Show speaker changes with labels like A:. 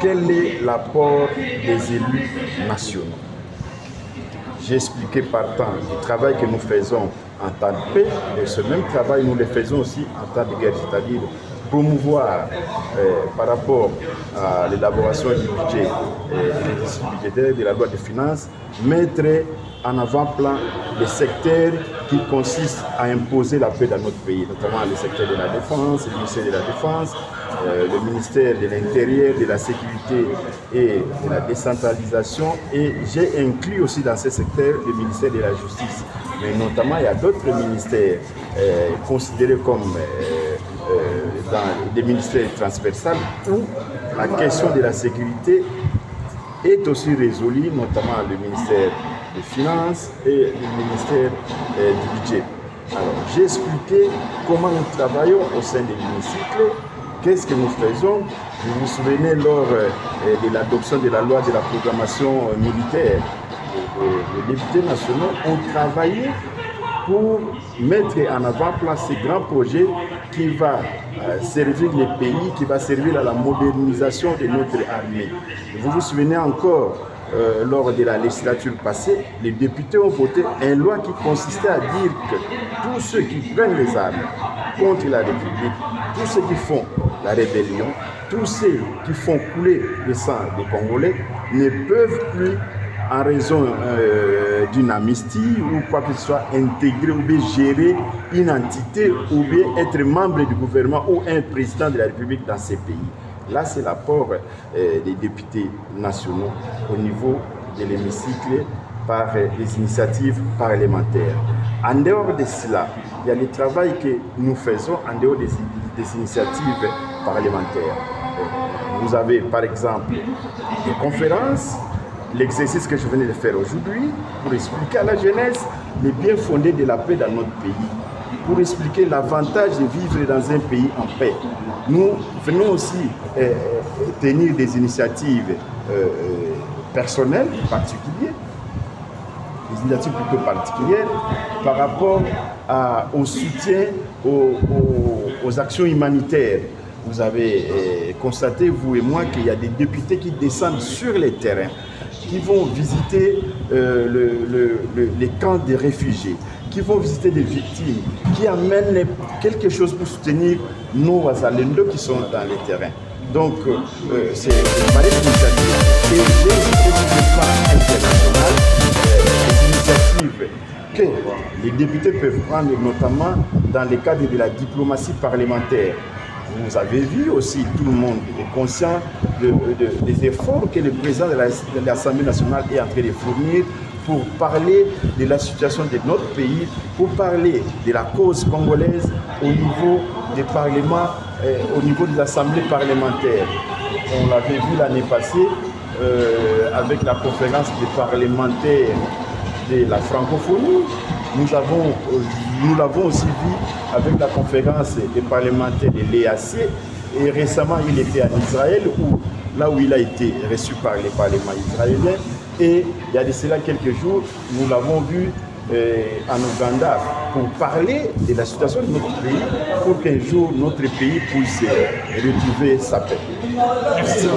A: quel est l'apport des élus nationaux. J'ai expliqué par temps le travail que nous faisons en temps de paix, et ce même travail, nous le faisons aussi en temps de guerre, c'est-à-dire promouvoir par rapport à l'élaboration du budget et de l'exercice budgétaire de la loi de finances, mettre en avant-plan les secteurs qui consistent à imposer la paix dans notre pays, notamment le secteur de la défense, le ministère de la Défense, le ministère de l'Intérieur, de la Sécurité et de la décentralisation. Et j'ai inclus aussi dans ces secteurs le ministère de la Justice. Mais notamment, il y a d'autres ministères considérés comme dans des ministères transversales où la question de la sécurité est aussi résolue, notamment le ministère des Finances et le ministère du Budget. Alors, j'ai expliqué comment nous travaillons au sein de l'hémicycle, qu'est-ce que nous faisons. Vous vous souvenez, lors de l'adoption de la loi de la programmation militaire, les députés nationaux ont travaillé pour mettre en avant-plan ces grands projets qui va servir les pays, qui va servir à la modernisation de notre armée. Vous vous souvenez encore, lors de la législature passée, les députés ont voté une loi qui consistait à dire que tous ceux qui prennent les armes contre la République, tous ceux qui font la rébellion, tous ceux qui font couler le sang des Congolais ne peuvent plus, en raison d'une amnistie ou quoi que ce soit, intégrer ou bien gérer une entité ou bien être membre du gouvernement ou un président de la République dans ces pays. Là, c'est l'apport des députés nationaux au niveau de l'hémicycle par des initiatives parlementaires. En dehors de cela, il y a le travail que nous faisons en dehors des initiatives parlementaires. Vous avez par exemple des conférences, l'exercice que je venais de faire aujourd'hui pour expliquer à la jeunesse les bien fondés de la paix dans notre pays, pour expliquer l'avantage de vivre dans un pays en paix. Nous venons aussi tenir des initiatives personnelles, particulières, des initiatives plutôt particulières par rapport au soutien aux actions humanitaires. Vous avez constaté, vous et moi, qu'il y a des députés qui descendent sur les terrains, qui vont visiter les camps des réfugiés, qui vont visiter des victimes, qui amènent quelque chose pour soutenir nos Wazalendo qui sont dans les terrains. Donc, c'est une manière d'initiative. Et j'ai aussi sur le plan international des initiatives que les députés peuvent prendre, notamment dans le cadre de la diplomatie parlementaire. Vous avez vu aussi, tout le monde est conscient des efforts que le président de l'Assemblée nationale est en train de fournir pour parler de la situation de notre pays, pour parler de la cause congolaise au niveau des parlements, au niveau des assemblées parlementaires. On l'avait vu l'année passée avec la conférence des parlementaires de la francophonie. Nous l'avons aussi vu avec la conférence des parlementaires de l'EAC. Et récemment, il était en Israël, là où il a été reçu par les parlements israéliens. Et il y a de cela quelques jours, nous l'avons vu en Ouganda pour parler de la situation de notre pays, pour qu'un jour notre pays puisse retrouver sa paix.
B: Merci.